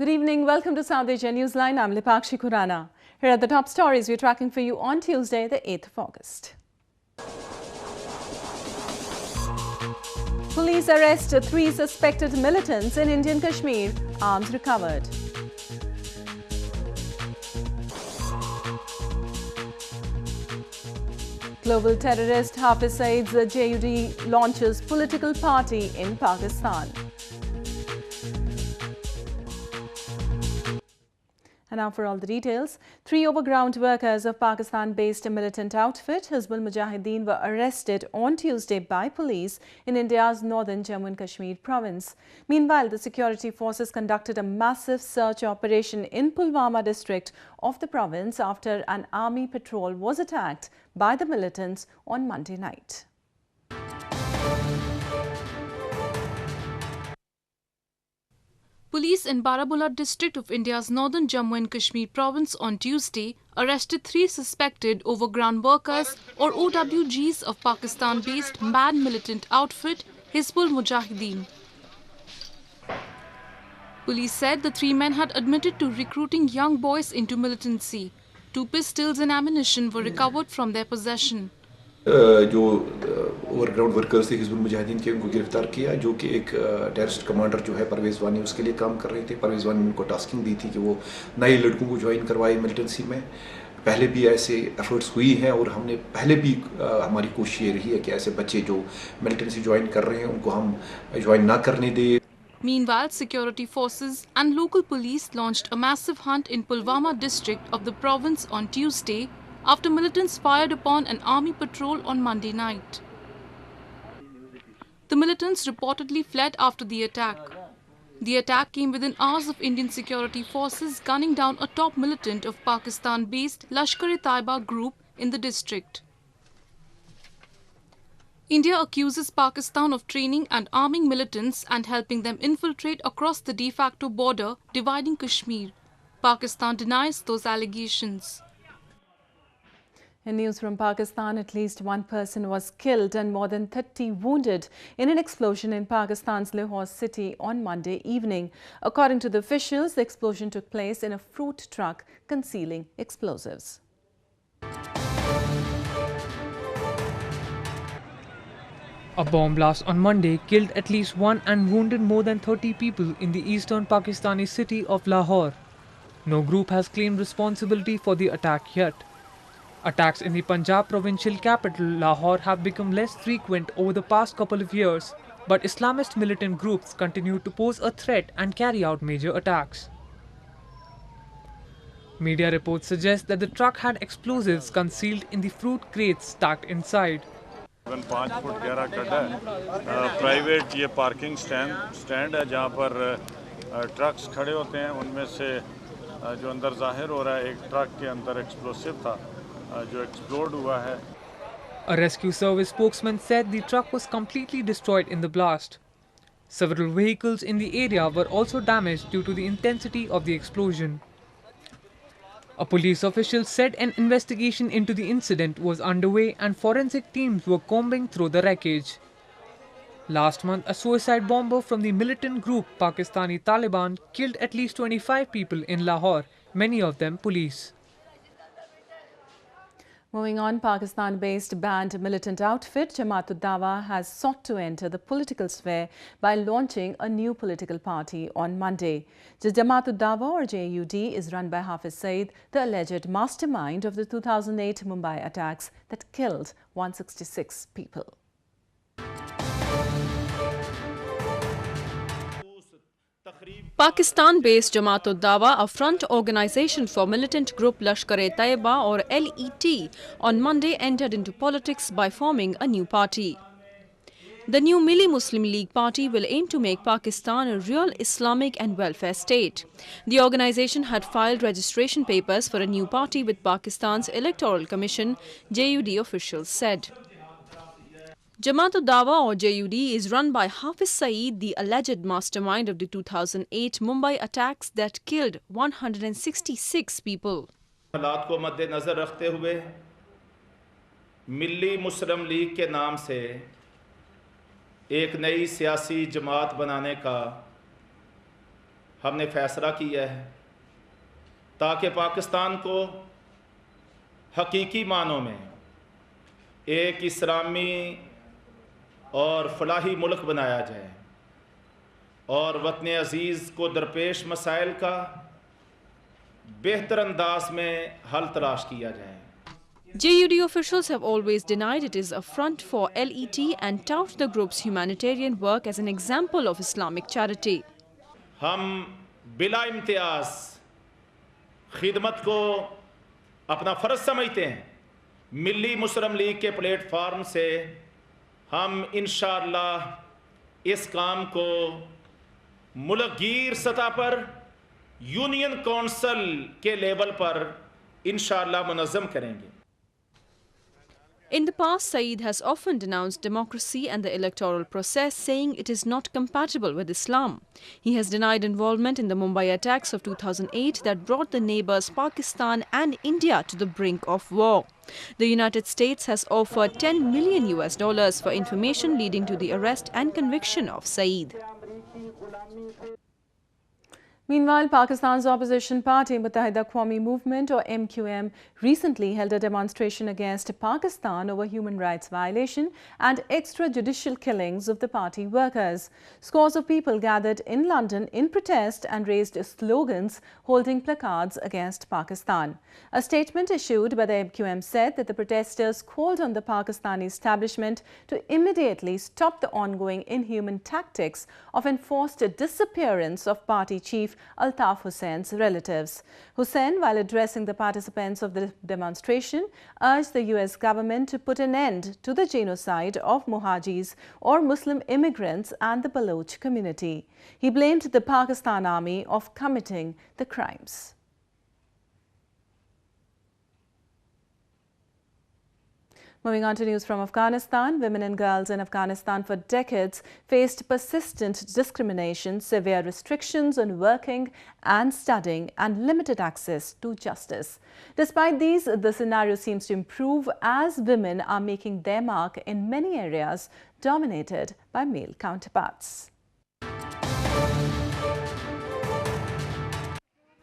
Good evening. Welcome to South Asia Newsline. I'm Lipakshi Khurana. Here are the top stories we're tracking for you on Tuesday, the 8th of August. Police arrest 3 suspected militants in Indian Kashmir. Arms recovered. Global terrorist Hafiz Saeed's Jamaat-ud-Dawa launches political party in Pakistan. And now for all the details. 3 overground workers of Pakistan-based militant outfit Hizbul Mujahideen were arrested on Tuesday by police in India's northern Jammu and Kashmir province. Meanwhile, the security forces conducted a massive search operation in Pulwama district of the province after an army patrol was attacked by the militants on Monday night. Police in Baramulla district of India's northern Jammu and Kashmir province on Tuesday arrested 3 suspected overground workers or OWGs of Pakistan-based mad militant outfit Hizbul Mujahideen. Police said the 3 men had admitted to recruiting young boys into militancy. 2 pistols and ammunition were recovered from their possession. जो overground workers थे हिज़्बुल मुजाहिदीन के उनको गिरफ्तार किया जो कि एक terrorist commander जो है परवेज़ वानी उसके लिए काम कर रहे थे। परवेज़ वानी ने उनको टास्किंग दी थी कि वो नए लड़कों को ज्वाइन करवाए मिलिटेंसी में। पहले भी ऐसे एफर्ट्स हुई हैं और हमने पहले भी हमारी कोशिश ये रही है कि ऐसे बच्चे जो मिलिटेंसी ज्वाइन कर रहे हैं उनको हम ज्वाइन ना करने दें। Meanwhile, security forces and local police launched a massive hunt in Pulwama district of the province on Tuesday after militants fired upon an army patrol on Monday night. The militants reportedly fled after the attack. The attack came within hours of Indian security forces gunning down a top militant of Pakistan-based Lashkar-e-Taiba group in the district. India accuses Pakistan of training and arming militants and helping them infiltrate across the de facto border dividing Kashmir. Pakistan denies those allegations. In news from Pakistan, at least 1 person was killed and more than 30 wounded in an explosion in Pakistan's Lahore city on Monday evening. According to the officials, the explosion took place in a fruit truck concealing explosives. A bomb blast on Monday killed at least 1 and wounded more than 30 people in the eastern Pakistani city of Lahore. No group has claimed responsibility for the attack yet. Attacks in the Punjab provincial capital, Lahore, have become less frequent over the past couple of years, but Islamist militant groups continue to pose a threat and carry out major attacks. Media reports suggest that the truck had explosives concealed in the fruit crates stacked inside. 5 foot गहरा गड्ढा है। Private ये parking stand है जहाँ पर trucks खड़े होते हैं। उनमें से जो अंदर जाहिर हो रहा है एक ट्रक के अंदर एक्सप्लोसिव था जो एक्सप्लोड हुआ है। A rescue service spokesman said the truck was completely destroyed in the blast. Several vehicles in the area were also damaged due to the intensity of the explosion. A police official said an investigation into the incident was underway and forensic teams were combing through the wreckage. Last month, a suicide bomber from the militant group Pakistani Taliban killed at least 25 people in Lahore, many of them police. Moving on, Pakistan-based banned militant outfit Jamaat-ud-Dawa has sought to enter the political sphere by launching a new political party on Monday. The Jamaat-ud-Dawa or JUD is run by Hafiz Saeed, the alleged mastermind of the 2008 Mumbai attacks that killed 166 people. Pakistan-based Jamaat-ud-Dawa, a front organization for militant group Lashkar-e-Taiba or LET, on Monday entered into politics by forming a new party. The new Milli Muslim League party will aim to make Pakistan a real Islamic and welfare state. The organization had filed registration papers for a new party with Pakistan's Electoral Commission, JUD officials said. Jamaat-ud-Dawa or JUD is run by Hafiz Saeed, the alleged mastermind of the 2008 Mumbai attacks that killed 166 people. हालात को मद्देनजर रखते हुए मिली मुस्लिम league के नाम से एक नई सियासी जमात बनाने का हमने फैसला किया है ताकि पाकिस्तान को हकीकी मानों में एक इस्लामी और फलाही मुल्क बनाया जाए और वतन अजीज़ को दरपेश मसाइल का बेहतर अंदाज में हल तलाश किया जाए। JUD officials have always denied it is a front for LET and tout the group's humanitarian work as an example of Islamic charity. हम बिला इम्तियाज खिदमत को अपना फ़र्ज समझते हैं। मिली मुस्लिम लीग के प्लेटफार्म से हम इंशाअल्लाह इस काम को मुल्कगीर सतह पर यूनियन काउंसिल के लेवल पर इंशाअल्लाह मुनज़्ज़म करेंगे। In the past, Saeed has often denounced democracy and the electoral process, saying it is not compatible with Islam. He has denied involvement in the Mumbai attacks of 2008 that brought the neighbours Pakistan and India to the brink of war. The United States has offered $10 million for information leading to the arrest and conviction of Saeed. Meanwhile, Pakistan's opposition party Muttahida Qawmi Movement or MQM recently held a demonstration against Pakistan over human rights violation and extrajudicial killings of the party workers. Scores of people gathered in London in protest and raised slogans holding placards against Pakistan. A statement issued by the MQM said that the protesters called on the Pakistani establishment to immediately stop the ongoing inhuman tactics of enforced disappearance of party chief Altaf Hussein's relatives. Hussein, while addressing the participants of the demonstration, urged the US government to put an end to the genocide of Muhajirs or Muslim immigrants and the Baloch community. He blamed the Pakistan army of committing the crimes. Moving on to news from Afghanistan, women and girls in Afghanistan for decades faced persistent discrimination, severe restrictions on working and studying, and limited access to justice. Despite these, the scenario seems to improve as women are making their mark in many areas dominated by male counterparts.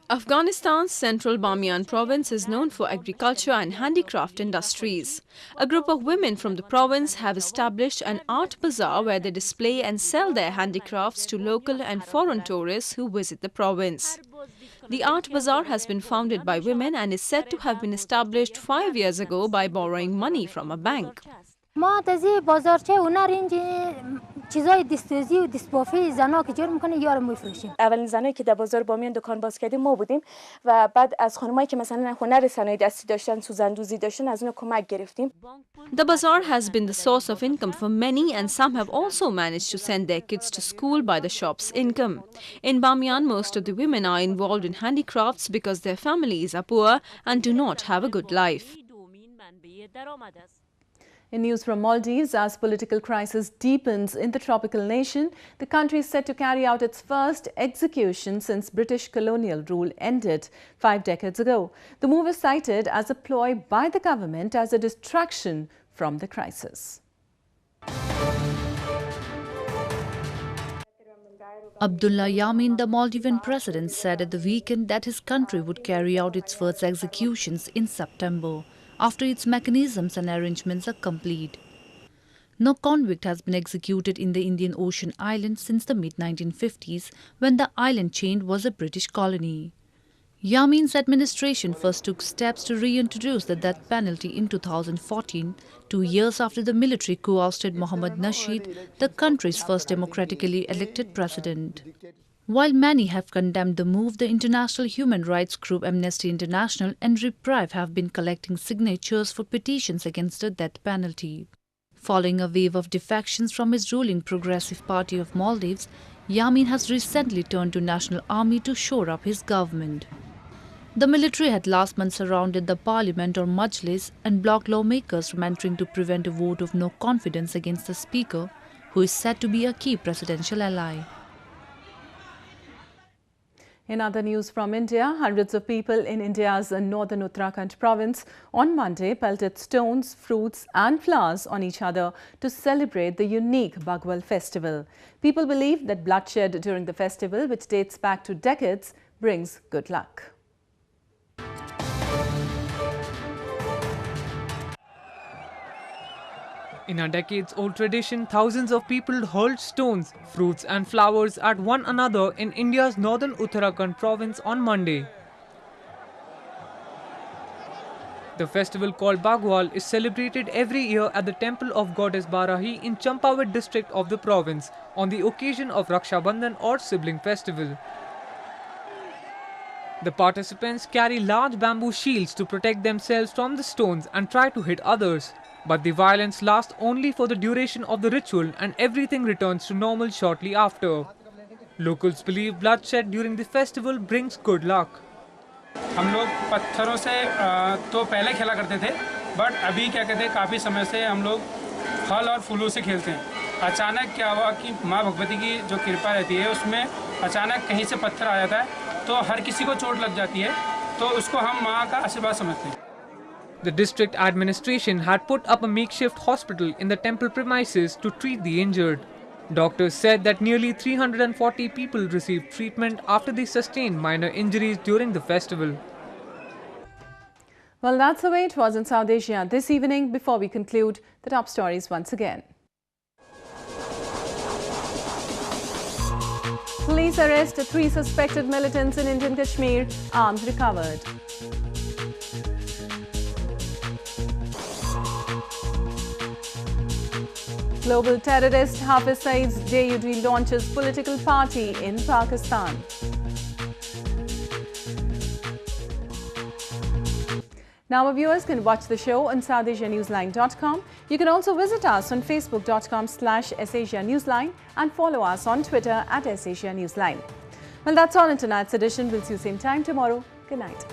Afghanistan's central Bamiyan province is known for agriculture and handicraft industries. A group of women from the province have established an art bazaar where they display and sell their handicrafts to local and foreign tourists who visit the province. The art bazaar has been founded by women and is said to have been established 5 years ago by borrowing money from a bank. ما تازی بازار چه هنر اینج چیزای دستوزی و دستبافی زنا که جور میکنه یارو میفروشیم. اولین زنایی که در بازار بامیان دکان باز کردیم ما بودیم و بعد از خانمایی که مثلا هنر صنایع دستی داشتن، سوزندوزی داشتن، از اونها کمک گرفتیم. The bazaar has been the source of income for many, and some have also managed to send their kids to school by the shop's income. In Bamiyan, most of the women are involved in handicrafts because their families are poor and do not have a good life. In news from Maldives, as political crisis deepens in the tropical nation, the country is set to carry out its first execution since British colonial rule ended 5 decades ago. The move is cited as a ploy by the government as a distraction from the crisis. Abdullah Yamin, the Maldivian president, said at the weekend that his country would carry out its first executions in September, after its mechanisms and arrangements are complete. No convict has been executed in the Indian Ocean island since the mid-1950s, when the island chain was a British colony. Yamin's administration first took steps to reintroduce the death penalty in 2014, 2 years after the military coup ousted Mohammad Nasheed, the country's first democratically elected president. While many have condemned the move, the international human rights group Amnesty International and Reprieve have been collecting signatures for petitions against the death penalty. Following a wave of defections from his ruling Progressive Party of Maldives, Yamin has recently turned to National Army to shore up his government. The military had last month surrounded the parliament or Majlis and blocked lawmakers from entering to prevent a vote of no confidence against the speaker, who is said to be a key presidential ally. In other news from India, hundreds of people in India's northern Uttarakhand province on Monday pelted stones, fruits and flowers on each other to celebrate the unique Bagwal festival. People believe that bloodshed during the festival, which dates back to decades, brings good luck. In a decades-old tradition, thousands of people hurled stones, fruits and flowers at one another in India's northern Uttarakhand province on Monday. The festival called Bagwal is celebrated every year at the temple of goddess Barahi in Champawat district of the province on the occasion of Raksha Bandhan or sibling festival. The participants carry large bamboo shields to protect themselves from the stones and try to hit others. But the violence lasts only for the duration of the ritual and everything returns to normal shortly after. Locals believe bloodshed during the festival brings good luck. हम लोग पत्थरों से तो पहले खेला करते थे, but अभी क्या कहते हैं काफ़ी समय से हम लोग फल और फूलों से खेलते हैं। अचानक क्या हुआ कि माँ भगवती की जो कृपा रहती है उसमें अचानक कहीं से पत्थर आ जाता है तो हर किसी को चोट लग जाती है, तो उसको हम माँ का आशीर्वाद समझते हैं। The district administration had put up a makeshift hospital in the temple premises to treat the injured. Doctors said that nearly 340 people received treatment after they sustained minor injuries during the festival. Well, that's the way it was in South Asia this evening. Before we conclude, the top stories once again. Police arrest 3 suspected militants in Indian Kashmir, arms recovered. Global terrorist Hafiz Saeed's Jamaat-ud-Dawa launches political party in Pakistan. Now our viewers can watch the show on SouthAsiaNewsline.com. You can also visit us on Facebook.com/SAsiaNewsline and follow us on Twitter @SAsiaNewsline. Well, that's all in tonight's edition. We'll see you same time tomorrow. Good night.